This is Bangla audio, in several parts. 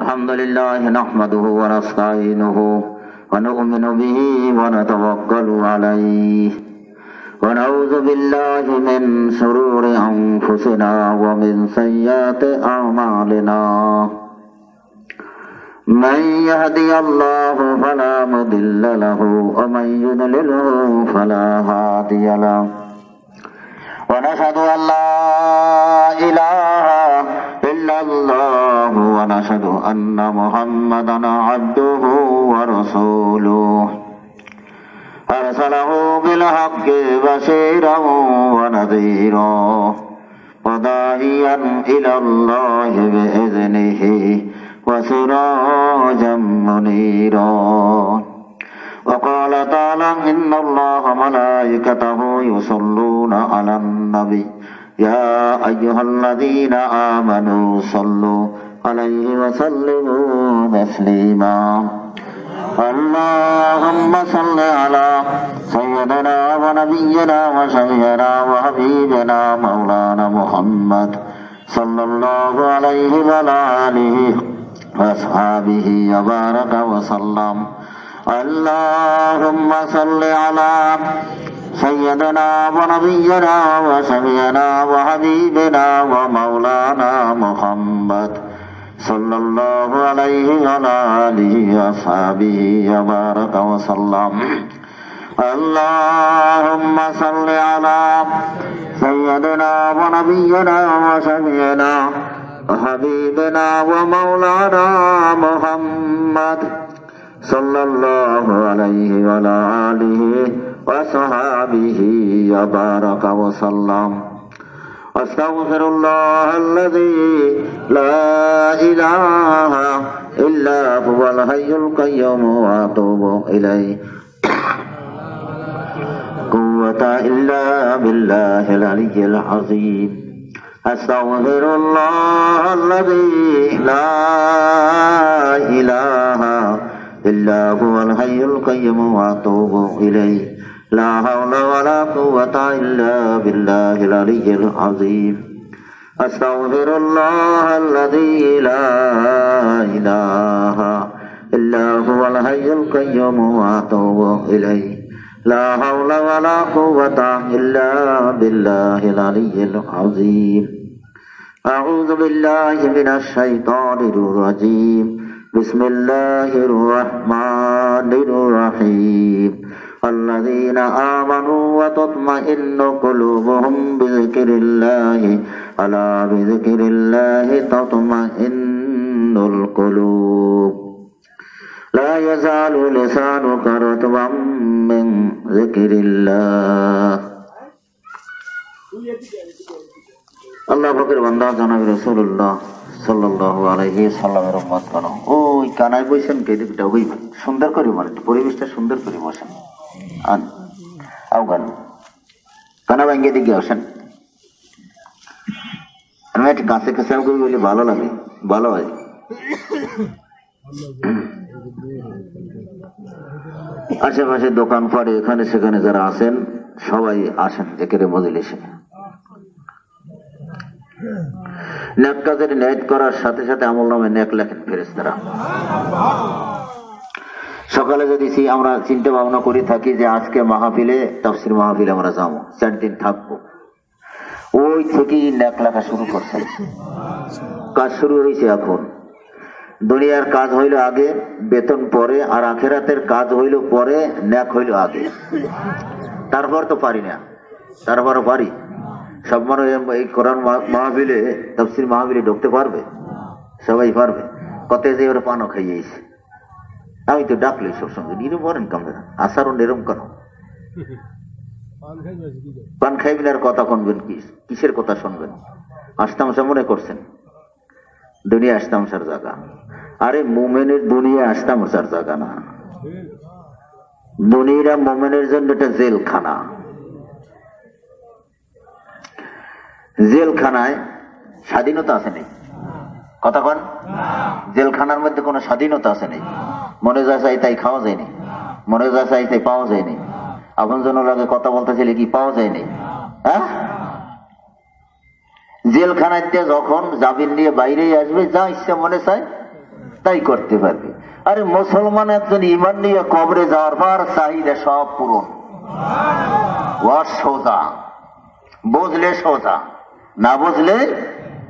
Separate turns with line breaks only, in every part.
الحمد لله نحمده ونستعينه ونؤمن به ونتوكل عليه ونعوذ بالله من شرور أنفسنا ومن سيئات أعمالنا من يهدي الله فلا مضل له ومن يضلله فلا هادي له ونشهد أن لا إله إلا الله ونشهد أن محمدا عبده ورسوله أرسله بالحق بشيرا ونذيرا وداعيا إلى الله بإذنه وسراجا منيرا وقال تعالى إن الله ملائكته يصلون على النبي يا أيها الذين آمنوا صلوا عليه وسلموا تسليما اللهم صل على سيدنا ونبينا وشفيعنا وحبيبنا مولانا محمد صلى الله عليه وعلى آله وأصحابه وبارك وسلم اللهم صل على سيدنا ونبينا وشفيعنا وحبيبنا ومولانا محمد صلى الله عليه وعلى آله وأصحابه وبارك وسلم اللهم صل على سيدنا ونبينا وشفيعنا وحبيبنا ومولانا محمد صلى الله عليه وعلى آله وصحابه وبارك وسلم أستغفر الله الذي لا إله إلا هو الحي القيوم وأتوب إليه قوة إلا بالله العلي العظيم أستغفر الله الذي لا إله إلا هو الحي القيوم وأتوب إليه لا حول ولا قوة إلا بالله العلي العظيم أستغفر الله الذي لا إله إلا هو الحي القيوم وأتوب إليه لا حول ولا قوة إلا بالله العلي العظيم أعوذ بالله من الشيطان الرجيم بسم الله الرحمن الرحيم الذين آمنوا وتطمئن قلوبهم بذكر الله ألا بذكر الله تطمئن القلوب لا يزال لسانك رطبا من ذكر الله আল্লাহ পাকের বান্দা জনাব রাসূলুল্লাহ সাল্লাল্লাহু আলাইহি সাল্লামের উম্মত গণ ওই কানায় বসেন কেদিকটা ওই সুন্দর করে মানে পরিবেশটা সুন্দর করে বসেন আন আওগান কানা ভাঙ্গে দিকে আসেন আমি একটা কাছে কাছে করি বলে ভালো লাগে ভালো হয় আশেপাশে দোকান পাড়ে এখানে সেখানে যারা আছেন সবাই আসেন জিকিরে মজলিসে নেক কাজের নিয়ত করার সাথে সাথে আমলনামায় নেক লেখেন ফেরেশতারা সকালে যদি আমরা চিন্তা ভাবনা করে থাকি যে আজকে মাহফিলে তাফসীর মাহফিলে আমরা যাবো 4 দিন থাকবো ওই থেকেই নেক লেখা শুরু করছেন কাজ শুরু হয়েছে এখন দুনিয়ার কাজ হইল আগে বেতন পরে আর আখিরাতের কাজ হইল পরে নেক হইল আগে তারপর তো পারি না তারপরও পারি সব মানুষ এই কোরআন মাহফিলে তাফসীর মাহফিলে ঢুকতে পারবে সবাই পারবে কত যে ওরা পানও খাইয়েছে আমি তো ডাকলে সবসঙ্গে নিরম করেন কামরা আসারও নিরম কেন পান খাইবেন আর কথা শুনবেন কিসের কথা শুনবেন আস্তামশা মনে করছেন দুনিয়া আস্তামশার জায়গা আরে মোমেনের দুনিয়া আস্তামশার জায়গা না দুনিয়া মোমেনের জন্য এটা জেলখানা জেলখানায় স্বাধীনতা আছে নেই কথা কন জেলখানার মধ্যে কোনো স্বাধীনতা আছে নেই মনে যা চাই তাই খাওয়া যায়নি মনে যা চাই তাই পাওয়া যায়নি আপন জন লাগে কথা বলতে চাইলে কি পাওয়া যায়নি হ্যাঁ জেলখানাতে যখন জামিন নিয়ে বাইরেই আসবে যা ইচ্ছা মনে চায় তাই করতে পারবে। আরে মুসলমান একজন ইমান নিয়ে কবরে যাওয়ার পর চাহিদা সব পূরণ, সোজা, বুঝলে সোজা, না বুঝলে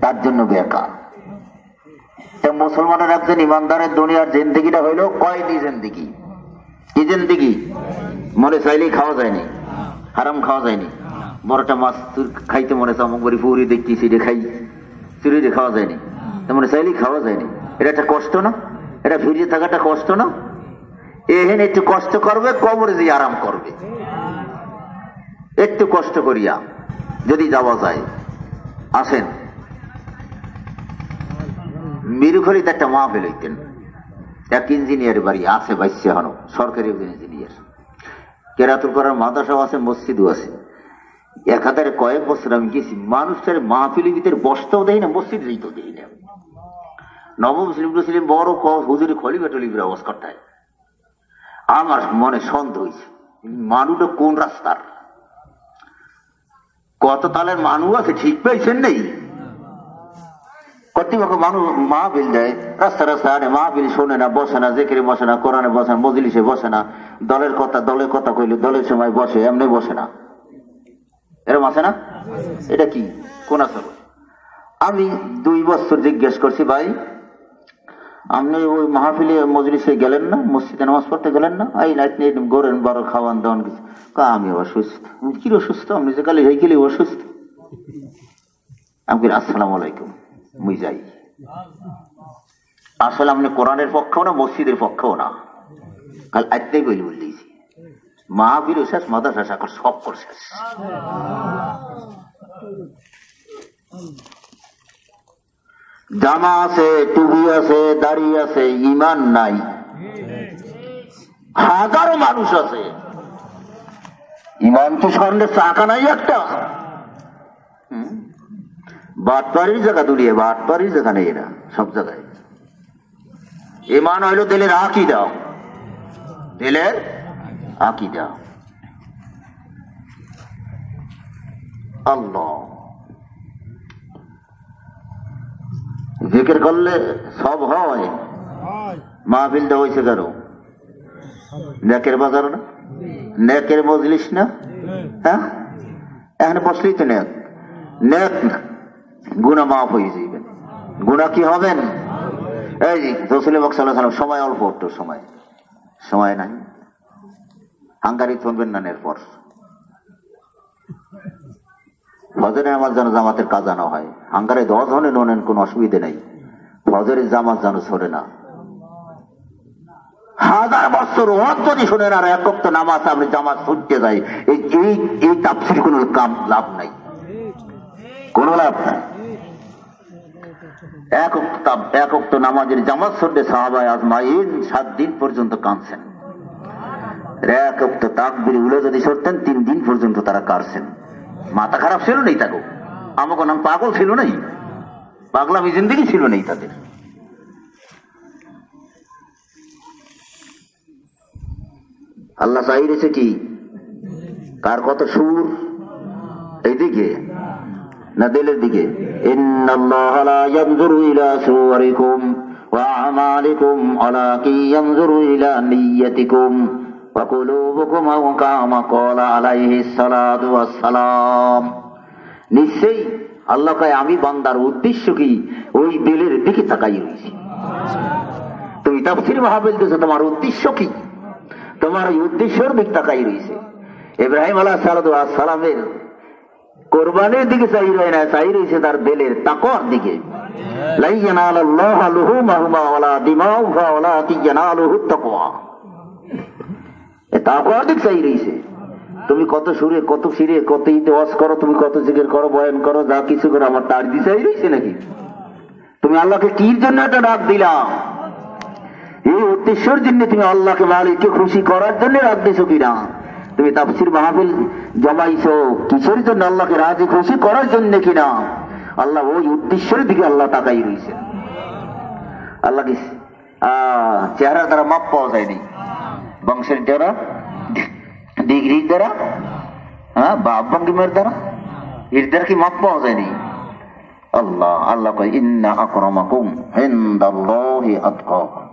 তার জন্য বেকার। মুসলমানের একজন ইমানদারের দুনিয়ার জিন্দিগিটা হইল কয়টি জিন্দিগি? কি জিন্দিগি? মনে চাইলেই খাওয়া যায়নি, হারাম খাওয়া যায়নি, বড়টা মাছ খাইতে মনে চামক বড়ি পুরি দেখি সিঁড়ে খাই, চুরিতে খাওয়া যায়নি, মনে চাইলেই খাওয়া যায়নি। এটা একটা কষ্ট না? এটা ফিরিয়ে থাকাটা কষ্ট না? এখানে একটু কষ্ট করবে, কবরে যে আরাম করবে, একটু কষ্ট করিয়া যদি যাওয়া যায়। আসেন, মিরুখলিতে একটা মাহফিল হইতেন, এক ইঞ্জিনিয়ার বাড়ি আছে, বাইশে হন সরকারি ইঞ্জিনিয়ার, কেরাতুল করার মাদ্রাসাও আছে, মসজিদও আছে। একাধারে কয়েক বছর আমি গেছি, মানুষের মাহফিলের ভিতরে বসতেও দেই না, মসজিদ যেতেও দেই না। নবম মুসলিম বড় হুজুরি খলিফা টলিফের অবস্থা করতে, আমার মনে সন্দেহ হয়েছে মানুষটা কোন রাস্তার, কত তালের মানুষ আছে ঠিক পাইছেন নেই। কর্তৃপক্ষ মানুষ মাহফিল দেয়, রাস্তা রাস্তা আনে, মাহফিল শোনে না, বসে না, জেকেরে বসে না, কোরআনে বসে না, মজলিসে বসে না, দলের কথা কইলে দলের সময় বসে, এমনি বসে না, এরকম আছে না? এটা কি কোন আসল? আমি 2 বছর জিজ্ঞেস করছি, ভাই আপনি ওই মাহফিলে মজলিসে গেলেন না, মসজিদে নামাজ পড়তে গেলেন না? এই নাইট গোরেন বড় খাওয়ান দাওয়ান কিছু? আমি অসুস্থ। কি অসুস্থ? আপনি যে কালে হয়ে গেলে অসুস্থ? আমি আসসালাম আলাইকুম, মুই যাই। আসলে আপনি কোরআনের পক্ষেও না, মসজিদের পক্ষেও না, কাল আজকেই বলি বলতেছি মাহফিল শেষ, মাদ্রাসা শাখার সব কর শেষ। জামা আছে, টুপি আছে, দাড়ি আছে, ইমান নাই। হাজারো মানুষ আছে, ইমান তো স্বর্ণের চাকা নাই একটা। বাটপাড়ির জায়গা দুলিয়ে, বাটপাড়ির জায়গা নেই না সব জায়গায়। ইমান হইল দিলের আকীদা, দিলের আকীদা। আল্লাহ জিকির করলে সব হয়। মাহফিলটা হয়েছে কেন? নেকের বাজার না, নেকের মজলিস না? হ্যাঁ, এখানে বসলেই তো নেক, নেক না গুনাহ মাফ হয়ে যাবেন। গুনাহ কি হবেন? এই রাসূল সাল্লাল্লাহু আলাইহি ওয়াসাল্লাম সময় অল্প, একটু সময় নাই, হাঙ্গারি শুনবেন না। এরপর ফজরের নামাজ যেন জামাতের কাজা না হয়, হাঙ্গারে 10 জনে নেন কোন অসুবিধে নেই, ফজরের জামাত যেন সরে না। 1000 বছর ওয়াজ যদি শোনেন আর এক ওয়াক্ত নামাজ আপনি জামাত ছুটতে যায়, এই তাফসীর কোনো লাভ নাই, কোনো লাভ নাই। এক ওয়াক্ত নামাজের জামাত ছুটলে সাহাবায়ে আজমাইন 7 দিন পর্যন্ত কাঁদছেন। এক ওয়াক্ত তাকবীর উলে যদি ছুটতেন 3 দিন পর্যন্ত তারা কাঁদছেন। মাথা খারাপ ছিল নেই তাকে, আমাকে নাম পাগল ছিল নাই, পাগলামি জিন্দেগি ছিল নেই তাদের। আল্লাহ চাই রেছে কি কার কত সুর, এইদিকে না দিলের দিকে? ইন্নাল্লাহা লা ইয়ানজুরু ইলা সুওয়ারিকুম ওয়া আমালিকুম ওয়ালাকিন ইয়ানজুরু ইলা নিয়্যাতিকুম ওয়া কুলুবুকুম ওয়া কামা ক্বালা আলাইহিস সালাতু ওয়াস সালাম। নিশ্চয়ই আল্লাহ কয় আমি বান্দার উদ্দেশ্য কি ওই দিলের দিকে তাকাই রয়েছি। তুমি তাফসীর মাহফিল দিছো, তোমার উদ্দেশ্য কি? তোমার ওই উদ্দেশ্যের দিকে তাকাই রয়েছে। ইব্রাহিম আলাইহিস সালামের কোরবানির দিকে চাই রয় না, চাই রয়েছে তার দিলের তাকওয়ার দিকে। লা ইয়ানালাল্লাহু লুহুমুহুমা ওয়ালা দিমাউহা ওয়ালাকিন ইয়ানালুহুত তাকওয়া। এই তাকওয়ার দিকে চাই রয়েছে। তুমি কত সুরে, কত ফিরে, কত ওয়াজ করো, তুমি কত জিকির করো, বয়ান করো, যা কিছু করো, আমার তার দিকে চাই রয়েছে নাকি? তুমি আল্লাহকে কির জন্য একটা ডাক দিলা? এই উদ্দেশ্যের জন্য তুমি আল্লাহকে মালিককে খুশি করার জন্য ডাক দিছো কিনা? তুমি তাফসীর মাহফিল জমাইছো কিসের জন্য? আল্লাহকে রাজি খুশি করার জন্য কিনা? আল্লাহ ওই উদ্দেশ্যের দিকে আল্লাহ তাকাই রয়েছে। আল্লাহকে চেহারা দ্বারা মাপ পাওয়া যায়নি, বংশের দ্বারা, ডিগ্রির দ্বারা, হ্যাঁ, বা ভঙ্গিমের দ্বারা, এর দ্বারা কি মাপ পাওয়া যায়নি? আল্লাহ আল্লাহ কয় ইন্না আকরামাকুম ইনদাল্লাহি আতকাকুম,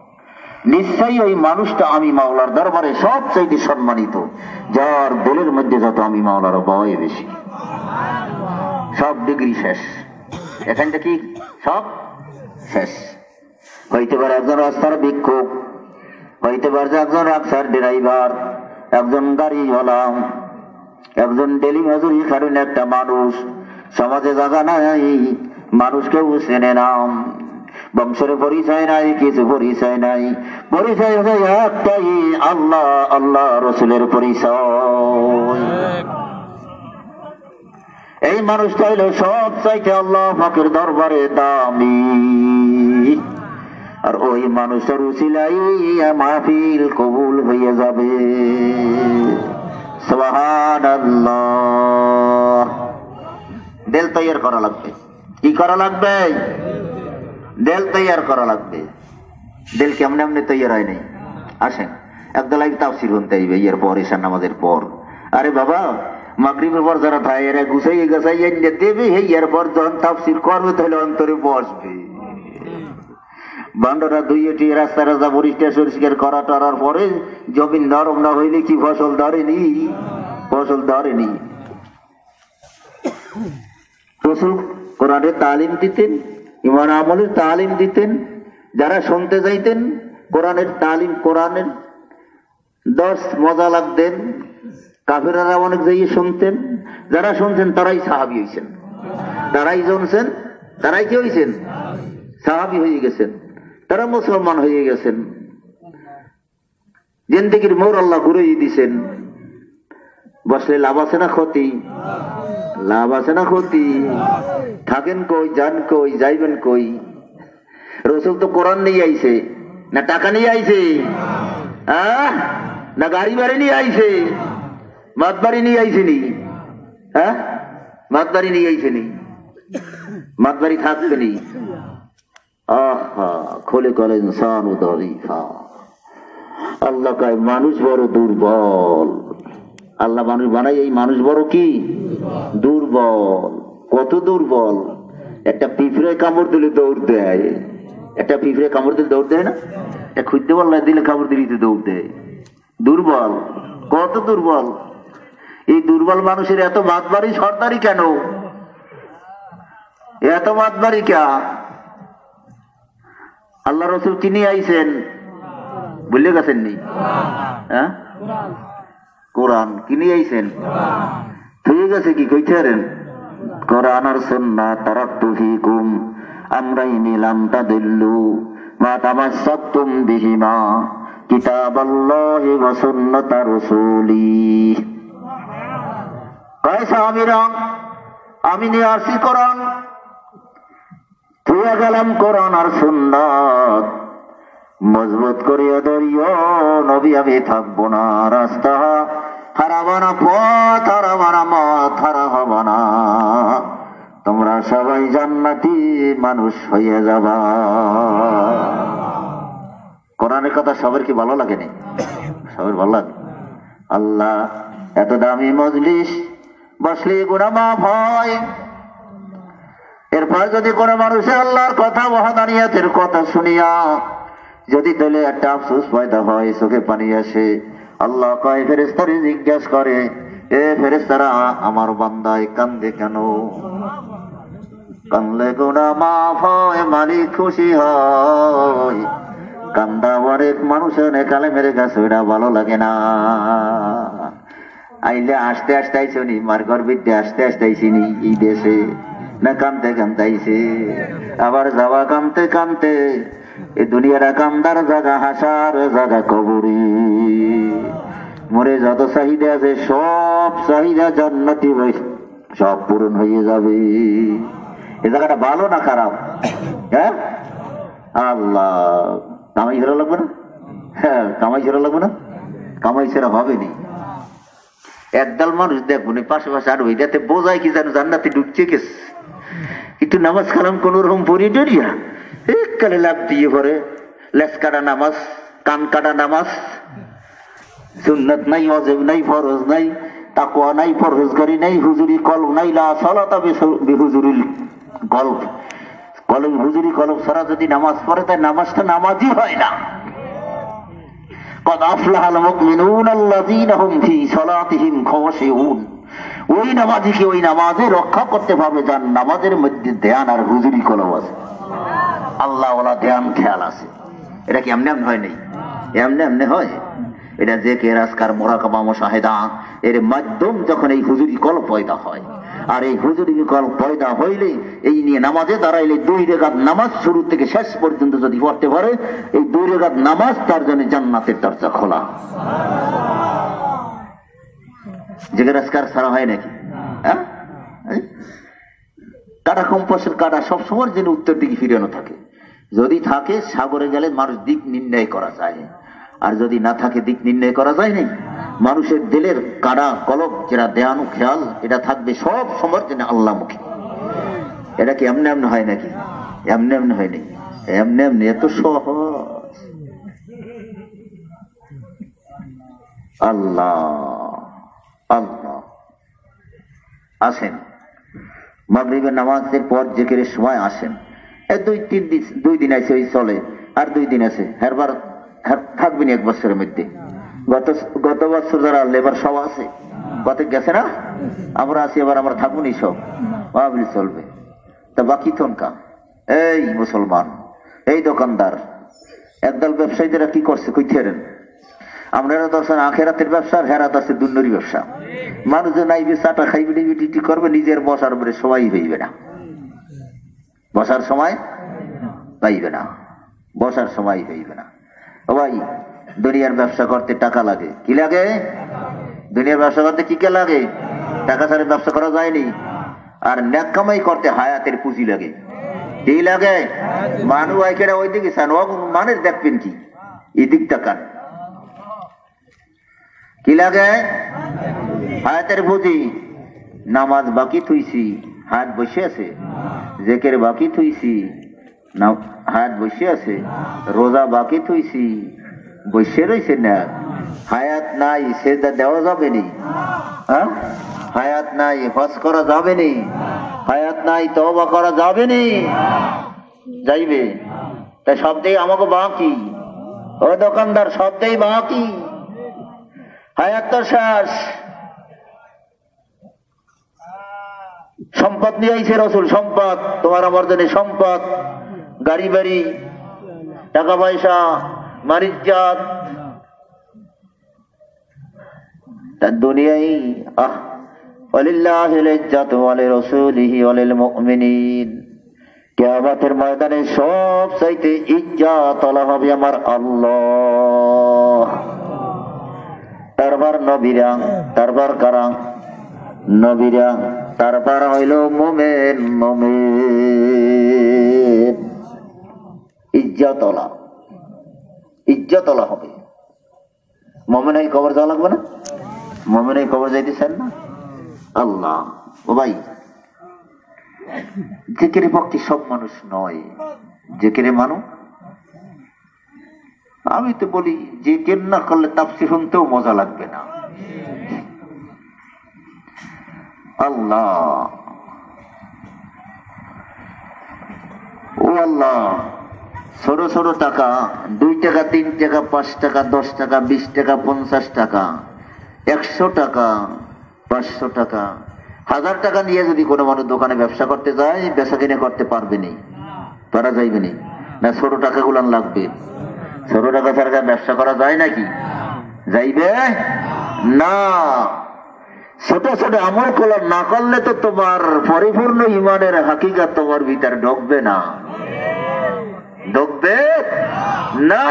নিশ্চয়ই ওই মানুষটা আমি মাওলার দরবারে সবচাইতে সম্মানিত যার দিলের মধ্যে যত আমি মাওলার ভয় বেশি। সব ডিগ্রি শেষ, এখান থেকে সব শেষ। হইতে পারে একজন রাস্তার ভিক্ষুক, হইতে পারে একজন রাস্তার ড্রাইভার, একজন গাড়িওয়ালা, একজন ডেলি মজুরি কারণ একটা মানুষ, সমাজে জায়গা নাই, মানুষ কেউ চেনে না, বংশের পরিচয় নাই, কিছু পরিচয় নাই, পরিচয় একটাই আল্লাহ আল্লাহ রসুলের পরিচয়। এই মানুষটা হইল সব চাইতে আল্লাহ পাকের দরবারে দামি, আর ওই মানুষের উসিলাই মাহফিল কবুল হয়ে যাবে। সুবহানাল্লাহ। দিল তৈয়ার করা লাগবে। কি করা লাগবে? দিল তৈয়ার করা লাগবে। দিল কেমন এমনি তৈয়ার হয় নাই। আসেন একদলাই তাফসীর শুনতে হইবে এর পর, ঈশার নামাজের পর। আরে বাবা, মাগরিবের পর যারা থাকে এরা গুছাইয়ে গাছাইয়ে দেবে, এরপর যখন তাফসীর করবে তাহলে অন্তরে বসবে। বান্ডরা দুইটি রাস্তা রাস্তা পরিষ্কার করা টরার পরে জমিন নরম না হইলে কি ফসল ধরেনি? ফসল ধরেনি। রাসূল কোরআনের তালিম দিতেন, ঈমান আমলের তালিম দিতেন। যারা শুনতে যাইতেন কোরআনের তালিম, কোরআনের দর্শ মজা লাগতেন, কাফেররা অনেক যাইয়ে শুনতেন। যারা শুনছেন তারাই সাহাবী হইছেন, তারাই শুনছেন, তারাই কি হইছেন? সাহাবী হয়ে গেছেন, তারা মুসলমান হয়ে গেছেন। জিন্দেগির মোড় আল্লাহ ঘুরিয়ে দিছেন। বসলে লাভ আছে না ক্ষতি? লাভ আছে না ক্ষতি? থাকেন কই, যান কই, যাইবেন কই? রসুল তো কোরআন নিয়ে আইছে, না টাকা নিয়ে আইছে, না গাড়ি বাড়ি নিয়ে আইছে, মাত বাড়ি নিয়ে আইছে নি? মাত বাড়ি নিয়ে আইছে নি? মাত বাড়ি থাকবে নি? খোলে করে ইনসান উদরিফা। আল্লাহ কয় মানুষ বড় দুর্বল। আল্লাহ মানুষ বানাই, এই মানুষ বড় কি দুর্বল। কত দুর্বল! একটা পিঁপড়ে কামড় দিলে দৌড় দেয়, একটা পিঁপড়ে কামড় দিলে দৌড় দেয় না? একটা খুঁজতে বললে দিলে কামড় দিলে দৌড় দেয়। দুর্বল, কত দুর্বল! এই দুর্বল মানুষের এত মাতবাড়ি সর্দারি কেন? এত মাতবাড়ি কে? আল্লাহ রসুল কিনে আইছেন, বুঝলে গেছেন নি? হ্যাঁ, কোরআন কিনে আইছেন। ঠিক আছে, কি কইতে পারেন? কোরআন আর সুন্নাহ তারাকতু ফীকুম আমরাইনি লাম তাদিল্লু মা তামাসসাকতুম বিহিমা কিতাবাল্লাহি ওয়া সুন্নাতা রাসূলি। কয় সাহাবীরা, আমি নিয়ে আসি কোরআন, তুই গেলাম কোরআন আর সুন্নাত, মজবুত করিয়া ধরিও নবী, আমি থাকবো না রাস্তা হারাবো না, পথ হারাবো না, মত হারা হবো না, তোমরা সবাই জান্নাতি মানুষ হয়ে যাবা। কোরআনের কথা সবার কি ভালো লাগে? সবার ভালো লাগে? আল্লাহ এত দামি মজলিস, বসলে গুনাহ মাফ হয়। এরপর যদি কোনো মানুষের আল্লাহর কথা, ওয়াহদানিয়াতের কথা শুনিয়া যদি তাহলে একটা আফসোস পয়দা হয়, চোখে পানি আসে, আল্লাহ কয় ফেরেশতারে জিজ্ঞাসা করে, এ ফেরেশতারা আমার বান্দায় কান্দে কেন? কান্দলে গুনাহ মাফ হয়, মালিক খুশি হয়। কান্দা অনেক মানুষের কালেমের কাছে ওটা ভালো লাগে না। আইলে আসতে আসতে আইসনি, মার্গর বিদ্যে আসতে আসতে আইসিনি এই দেশে, না কানতে কানতে আইসে, আবার যাওয়া কানতে কানতে। এই দুনিয়াটা কান্দার জায়গা, হাসার জায়গা কবরি। মরে যত চাহিদা আছে সব চাহিদা জান্নাতি সব পূরণ হয়ে যাবে। এই জায়গাটা ভালো না খারাপ? হ্যাঁ, আল্লাহ কামাই ছেড়া লাগবে না? হ্যাঁ, কামাই ছেড়া লাগবে না? কামাই ছেড়া হবে নি। একদল মানুষ দেখবো পাশে পাশে আর ওইটাতে বোঝায় কি জানো, জান্নাতে ঢুকছে গেছে, একটু নামাজ কালাম কোন রকম পড়ি ডরিয়া এককালে লাভ দিয়ে পরে লেস কাটা নামাজ, কান কাটা নামাজ, সুন্নাত নাই, ওয়াজিব নাই, ফরজ নাই, তাকওয়া নাই, পরহেজগারি নাই, হুজুরি কলব নাই, লা সালাতা বিহুজুরিল কলব কলব হুজুরি কলব ছাড়া যদি নামাজ পড়ে তাই নামাজটা নামাজই হয় না। কদ আফলাহাল মুমিনুন আল্লাযীনা হুম ফী সালাতিহিম খাশিউন। ওই নামাজিকে ওই নামাজে রক্ষা করতে পারবে যার নামাজের মধ্যে ধ্যান আর হুজুরি কলব আছে, আল্লাহ ওয়ালা ধ্যান খেয়াল আছে। এটা কি এমনি এমনি হয় নাই? এমনি এমনি হয়? এটা জিকির আজকার মুরাকাবা মুশাহিদা এর মাধ্যম যখন এই হুজুরি কলব পয়দা হয়, আর এই হুজুরি কলব পয়দা হইলে এই নিয়ে নামাজে দাঁড়াইলে 2 রাকাত নামাজ শুরু থেকে শেষ পর্যন্ত যদি পড়তে পারে, এই 2 রাকাত নামাজ তার জন্য জান্নাতের দরজা খোলা। জিকির আজকার ছাড়া হয় নাকি? হ্যাঁ, কাটা কম্পাসের কাটা সবসময় যেন উত্তর দিকে ফিরানো থাকে। যদি থাকে সাগরে গেলে মানুষ দিক নির্ণয় করা যায়, আর যদি না থাকে দিক নির্ণয় করা যায় নাই। মানুষের দিলের কাড়া কলব যেটা দেয়ানু খেয়াল এটা থাকবে সব সময় যেন আল্লাহমুখী। এটা কি এমনি এমনি হয় নাকি? এমনি এমনি হয় নাকি? এমনি এমনি এত সহজ। আল্লাহ আল্লাহ। আসেন মাগরিবের নামাজের পর জিকিরের সময় আসেন। 2 দিন আছে ওই চলে, আর 2 দিন আছে হেরবার থাকবেন 1 বছরের মধ্যে। গত বছর যারা লেবার সব আছে কত গেছে না, আমরা আছি, এবার আমরা থাকবো নি সব ভাবলি চলবে। তা বাকি তনকা এই মুসলমান, এই দোকানদার, একদল ব্যবসায়ীরা কি করছে কইতেন, আপনারা দর্শন আখেরাতের ব্যবসা, আর হেরাত আছে দুর্নরি ব্যবসা। মানুষজন আইবে চাটা খাইবে টিটি করবে, নিজের বসার উপরে সবাই হইবে না, বসার সময় পাইবে না, বসার সময় হইবে না। ও ভাই, দুনিয়ার ব্যবসা করতে টাকা লাগে। কি লাগে? দুনিয়ার ব্যবসা করতে কি কে লাগে? টাকা ছাড়া ব্যবসা করা যায়নি। আর নেক কামাই করতে হায়াতের পুঁজি লাগে। কি লাগে? মানুষ আইকেরা ওই দিকে চান, মানুষ দেখবেন কি এদিক তাকান। কি লাগে? হায়াতের পুঁজি। নামাজ বাকি থুইছি, হাত বসে আছে। জিকির বাকি থুইছি, হাত বসে আছে। রোজা বাকি থুইছি, বসে রয়েছে না। হায়াত নাই, সেজদা দেওয়া যাবে নি। হ্যাঁ, হায়াত নাই, হজ করা যাবে নি। হায়াত নাই, তওবা করা যাবে নি। যাইবে তাই সবটাই আমাকে বাকি। ও দোকানদার, সবটাই বাকি। হায়াত তো শেষ। সম্পদ নিয়ে আইছে রসুল, সম্পদ তোমার আমার জন্য সম্পদ, গাড়ি বাড়ি, টাকা পয়সা, মারিজ্জাত, তার দুনিয়ায় ওয়ালিল্লাহিল ইজ্জাতু ওয়া লিরাসূলিহি ওয়া লিল মুমিনিন। কিয়ামতের ময়দানে সব চাইতে ইজ্জত আলা হবে আমার আল্লাহ। তারপর নবীরা, তারপর কারা? নবীরা, তারপর হইল মুমিন। মুমিন ইজ্জতওয়ালা, ইজ্জতওয়ালা হবে। মুমিন এই কবর যাওয়া লাগবে না? মুমিন এই কবর যাইতেছেন না? আল্লাহ। ও ভাই, জিকিরের পক্ষে সব মানুষ নয়। জিকিরের মানুষ, আমি তো বলি জিকির না করলে তাফসীর শুনতেও মজা লাগবে না। আল্লাহ, ও আল্লাহ। ছোট ছোট টাকা, 2 টাকা, 3 টাকা, 5 টাকা, 10 টাকা, 20 টাকা, 50 টাকা, 100 টাকা, 500 টাকা, 1000 টাকা নিয়ে যদি কোনো মানুষ দোকানে ব্যবসা করতে যায়, বেচা কিনে করতে পারবে নি? পারা যাইবে নি? না ছোট টাকা গুলান লাগবে? ছোট টাকা ছাড়া ব্যবসা করা যায় নাকি? যাইবে না। ছোট ছোট আমল কলম না করলে তো তোমার পরিপূর্ণ ইমানের হাকিকাত তোমার ভিতরে ঢুকবে না, ঢুকবে না।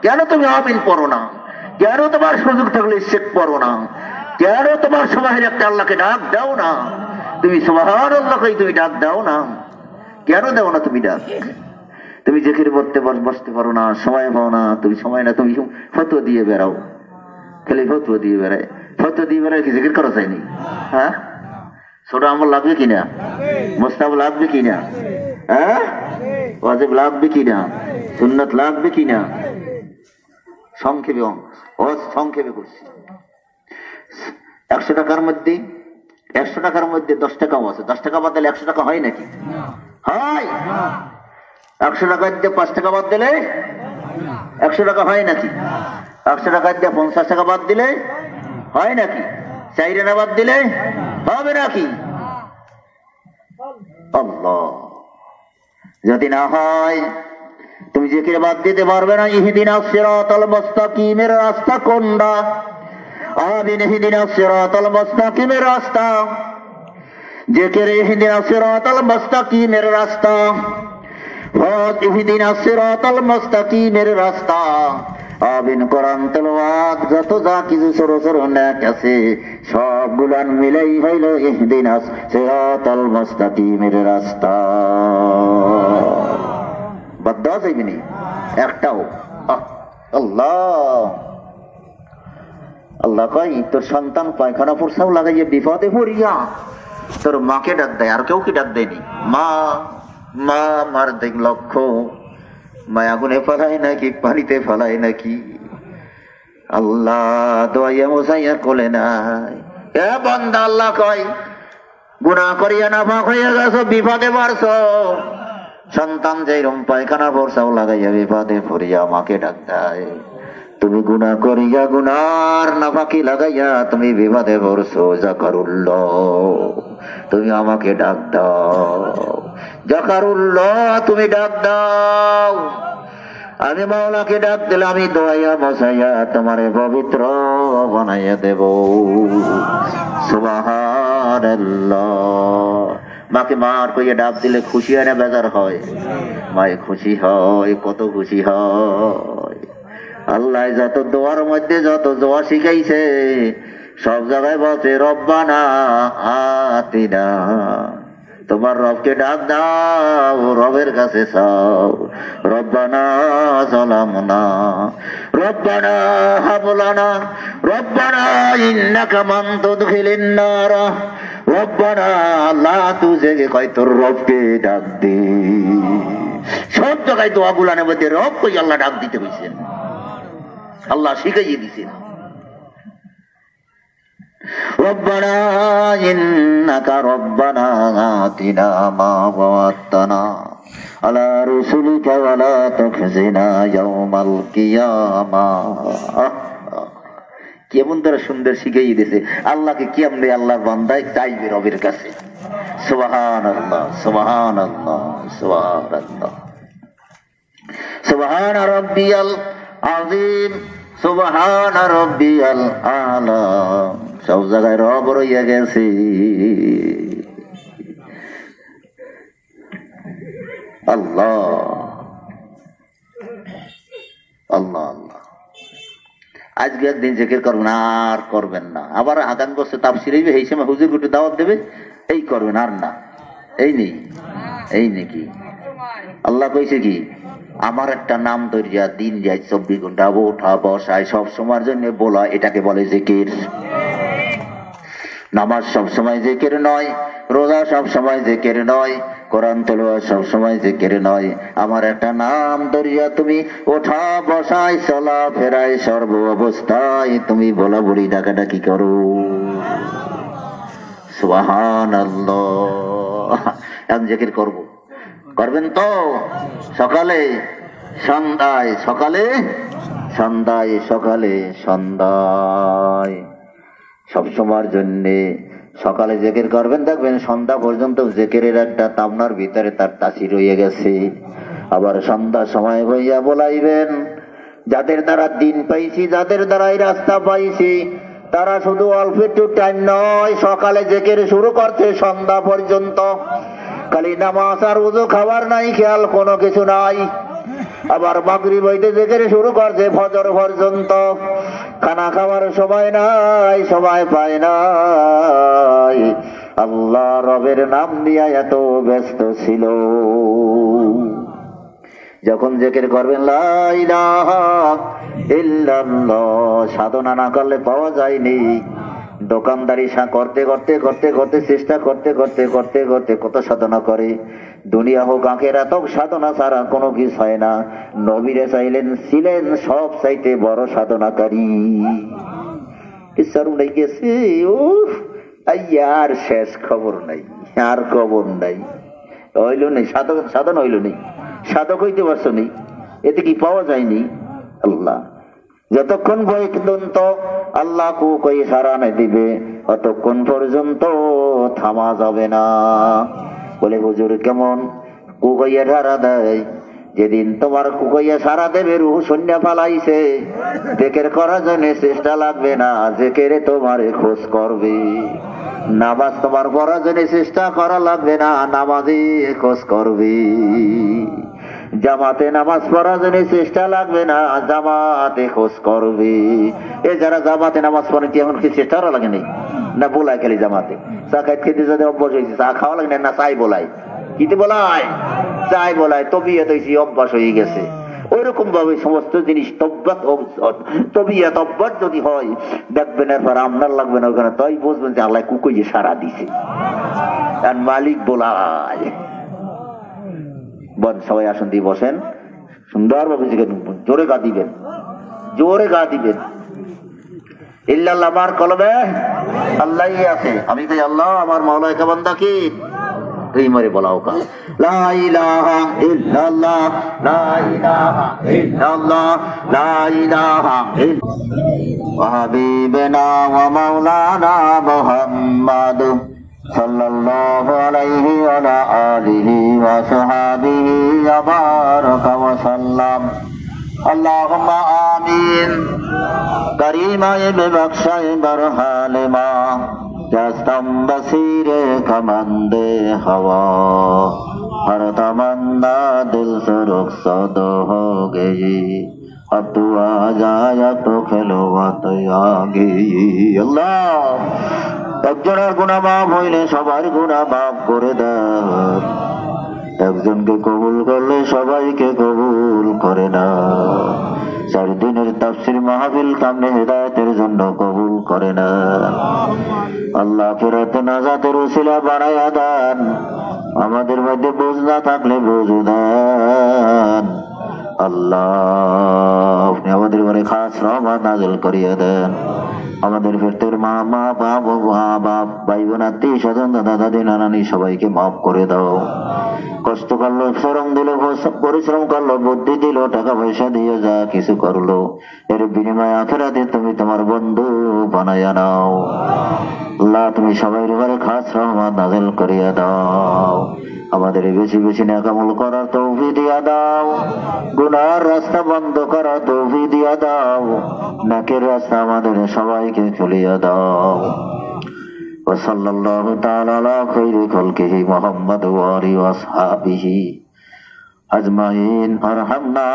কেন তুমি আমিন পড়ো না? কেন তোমার সুযোগ থাকলে শেখ পড়ো না? কেন তোমার সময়ের একটা আল্লাহকে ডাক দাও না? তুমি সুবহানাল্লাহকে তুমি ডাক দাও না? কেন দাও না তুমি ডাক? তুমি জিকির করতে বসতে পারো না, সময় পাও না। তুমি সময় না, তুমি ফতোয়া দিয়ে বেড়াও, খালি ফতোয়া দিয়ে বেড়ায়। ফতোয়া দিয়ে বেড়ায় কি জিকির করা যায়নি? হ্যাঁ, ছোট আমল লাগবে কিনা? মুস্তাহাব লাগবে কিনা? হ্যাঁ, ওয়াজিব লাগবে কিনা? সুন্নাত লাগবে কিনা? সংক্ষেপে সংক্ষেপে করছি। 100 টাকার মধ্যে 100 টাকার মধ্যে 10 টাকাও আছে। 10 টাকা বাদ দিলে 100 টাকা হয় নাকি? হয়। 100 টাকা দিয়ে 5 টাকা বাদ দিলে 100 টাকা হয় নাকি? 100 টাকা দিয়ে 50 টাকা বাদ দিলে হয় নাকি? 4 আনা বাদ দিলে হবে নাকি? আল্লাহ, যদি না হয় তুমি জিকির বাদ দিতে পারবে না। ইহদিনাস সিরাতাল মুস্তাকিমের রাস্তা কোনটা? আমিন ইহদিনাস সিরাতাল মুস্তাকিমের রাস্তা। জিকির ইহদিনাস সিরাতাল মুস্তাকিমের রাস্তা, হক ইহদিনাস সিরাতাল মুস্তাকিমের রাস্তা। আমিন কোরআন তেলাওয়াত, যত যা কিছু ছোট ছোট নেক আছে সবগুলান মিলাই হইল ইহদিনাস সিরাতাল মুস্তাকিমের রাস্তা। বাদ দেওয়া যাইবে নি একটাও? আল্লাহ, আল্লাহ কয় তোর সন্তান পায়খানা প্রস্রাব লাগাইয়া বিপদে পড়িয়া তোর মাকে ডাক দেয়, আর কেউ কি ডাক দেয়নি? মা মা, মার দেখ লক্ষ্য, মায় আগুনে ফেলায় নাকি পানিতে ফেলায় নাকি? আল্লাহ দোয়াইয়া মোসাইয়া কোলে নাই। এ বান্দা, আল্লাহ কয় গুনাহ করিয়া নাপাক হইয়া গেছো, বিপদে পড়ছো। সন্তান যেরকম পায়খানা প্রস্রাব লাগাইয়া বিপদে পড়িয়া মাকে ডাক দেয়, তুমি গুনাহ করিয়া গুনার নাফাকি লাগাইয়া তুমি বিপদে পড়ছো। জাকারুল্লাহ, তুমি আমাকে ডাক দাও। জাকারুল্লাহ, তুমি ডাক দাও। আমি মাওলাকে ডাক দিলে আমি দোয়াইয়া বসাইয়া তোমারে পবিত্র বানাইয়া দেব। সুবহানাল্লাহ। মাকে মার কইয়া ডাক দিলে খুশি হয় না বেজার হয়? মায়ে খুশি হয়, কত খুশি হয়। আল্লাহ যত দোয়ার মধ্যে যত দোয়া শিখাইছে সব জায়গায় বলছে রব্বানা আতিনা। তোমার রবকে ডাক দাও, রবের কাছে চাও। রব্বানা যালামনা, রব্বানা হাব লানা, রব্বানা ইন্নাকা মান তুদখিলিন নার, রব্বানা লা তুযিগ। কয় তোর রবকে ডাক দে। সব জায়গায় দোয়াগুলানের মধ্যে রব কই আল্লাহ ডাক দিতে হইছে, আল্লাহ শিখাইয়ে দিছেন। রব্বানা ইন্নাকা রব্বানা আতিনা মা ওয়া'আদতানা আলা রুসুলিকা ওয়া লা তুখজিনা ইয়াওমাল কিয়ামাহ। কেমন তারা সুন্দর শিখাইয়ে দিয়েছে। আল্লাহকে কেমনে আল্লাহর বান্দায় চাইবে রবের কাছে। সুবহানাল্লাহ, সুবহানাল্লাহ, সুবহানাল্লাহ। সুবহান রাব্বিয়াল আযীম, সুবহান রাব্বিয়াল আ'লা। সব জায়গায় রব রইয়া গেছে। আল্লাহ আল্লাহ আল্লাহ। আজকে একদিন জিকির করবেন আর করবেন না, আবার আগামী বছর তাফসীর হইবে, এই সময় হুজুর গুটি দাওয়াত দেবে, এই করবেন আর না। এই নেই, এই নাকি আল্লাহ কইছে কি আমার একটা নাম ধরিয়া দিন যায় 24 ঘন্টা ওঠা বসায় সব সময়ের জন্য বলা, এটাকে বলে জিকির। নামাজ সব সময় জিকির নয়, রোজা সব সময় জিকির নয়, কোরআন তেলাওয়াত সব সময় জিকির নয়। আমার একটা নাম ধরিয়া তুমি ওঠা বসায় চলা ফেরায় সর্ব অবস্থায় তুমি বলা বলি ডাকাডাকি করো। সুবহানাল্লাহ। এখন জিকির করব, করবেন তো? সকালে সন্ধ্যায়, সকালে সন্ধ্যায়, সকালে সন্ধ্যায়, সবসময়ের জন্যে সকালে জিকির করবেন। দেখবেন সন্ধ্যা পর্যন্ত জিকিরের একটা তামনার ভিতরে তার তাসির হয়ে গেছে। আবার সন্ধ্যা সময় হইয়া বলাইবেন, যাদের দ্বারা দিন পাইছি, যাদের দ্বারা এই রাস্তা পাইছি, তারা শুধু অল্প একটু টাইম নয়, সকালে জিকির শুরু করছে সন্ধ্যা পর্যন্ত। খালি নামাজ আর ওযু খাবার নাই, খেয়াল কোনো কিছু নাই। আবার মাগরিব হইতে জিকির শুরু করছে ফজর পর্যন্ত। খানা খাওয়ার সময় নাই, সময় পায় নাই। আল্লাহ রবের নাম দিয়া এত ব্যস্ত ছিল। যখন জিকির করবেন লা ইলাহা ইল্লাল্লাহ, সাধনা না করলে পাওয়া যায়নি। দোকানদারি করতে করতে করতে করতে চেষ্টা করতে করতে করতে করতে কত সাধনা করে, দুনিয়া হোক আখিরাত হোক, সাধনা ছাড়া কোনো কিছু হয় না। নবীরে চাইলেন ছিলেন সব চাইতে বড় সাধনাকারী। ইচ্ছার উড়ে গেছে, আর শেষ খবর নাই, আর খবর নাই, হইল নেই, সাধন হইল নেই, সাধক হইতে পারছো নেই, এতে কি পাওয়া যায়নি? আল্লাহ যতক্ষণ পর্যন্ত আল্লাহ কু কই সারা না দিবে ততক্ষণ পর্যন্ত থামা যাবে না। বলে হুজুর কেমন? কুকইয়া সারা দেয়, যেদিন তোমার কুকইয়া সারা দেবে রুহ শূন্য পালাইছে, জেকের করার জন্য চেষ্টা লাগবে না, জেকেরে তোমারে খোঁজ করবে। নামাজ তোমার পড়ার জন্য চেষ্টা করা লাগবে না, নামাজে খোঁজ করবে। জামাতে নামাজ পড়ার জন্য চেষ্টা লাগবে না, জামাতে খোঁজ করবে। এ যারা জামাতে নামাজ পড়েন কি এমন কি চেষ্টা করা লাগে নেই? না বোলায় খালি জামাতে চা খাইতে খেতে যদি অভ্যাস হয়েছে, চা খাওয়া লাগে না, চাই বোলায়, কিতে বোলায়, চাই বোলায়, তবিয়ত হয়েছে, অভ্যাস হয়ে গেছে। ওইরকম ভাবে সমস্ত জিনিস তবিয়ত অভ্যাস যদি হয়, দেখবেন এরপর আপনার লাগবে না ওখানে, তাই বুঝবেন যে আল্লাহ কুকুই সারা দিছে আর মালিক বোলায়। সবাই আসন দিয়ে বসেন, সুন্দরভাবে জোরে গা দিবেন, জোরে গা দিবেন। ইল্লাল্লাহ আমার কলবে আল্লাহই আছে, আমি তাই আল্লাহ আমার মাওলানা বান্দা কি এই মরে বলাও কা লা ইলাহা ইল্লাল্লাহ, লা ইলাহা ইল্লাল্লাহ, লা ইলাহা ইল্লাল্লাহ। হাবিবনা ওয়া মাওলানা মুহাম্মাদ সাল্লাল্লাহু আলাইহি ওয়া আলা আলিহি ওয়া সাহবিহি ওয়া বারাকা ওয়া সাল্লাম। আল্লাহুম্মা আমিন। করিমায়ে বেবখশায়ে বরহালেমা जस्तम बसीरे कमंदे हवा, हर तमन्ना दिल से रुखसत हो गई, अब तू आ जाए तो खेलोवत आ गई। अल्लाह একজনের গুনাহ মাফ হইলে সবার গুনাহ মাফ করে দেন, একজনকে কবুল করলে সবাইকে কবুল করে না। 4 দিনের তাফসীর মাহফিল সামনে হেদায়েতের জন্য কবুল করে না। আল্লাহ ফিরাতে নাজাতের উসিলা বানায়া দেন, আমাদের মধ্যে বুঝ না থাকলে বুঝু দেন। আল্লাহ আপনি আমাদের উপরে খাস রহমত নাযিল করিয়া দেন। আমাদের ফেরতের মা বাপ ভাই বোন আত্মীয় স্বজন দাদা দাদি নানানি সবাইকে মাফ করে দাও। কষ্ট করলো, শ্রম দিল, পরিশ্রম করলো, বুদ্ধি দিল, টাকা পয়সা দিয়ে যা কিছু করলো, এর বিনিময়ে আখিরাতে তুমি তোমার বন্ধু বানাইয়া নাও। আল্লাহ তুমি সবাই উপরে খাস রহমত নাযিল করিয়া দাও। আমাদের বেশি বেশি নেক আমল করার তৌফিক দিয়া দাও, গুনার রাস্তা বন্ধ করার তৌফিক দিয়া দাও, নেকের রাস্তা আমাদের সবাইকে খুলিয়া দাও। وصلى الله تعالى على خير خلقه محمد وآله وأصحابه أجمعين ارحمنا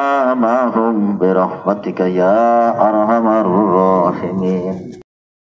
معهم برحمتك يا أرحم الراحمين.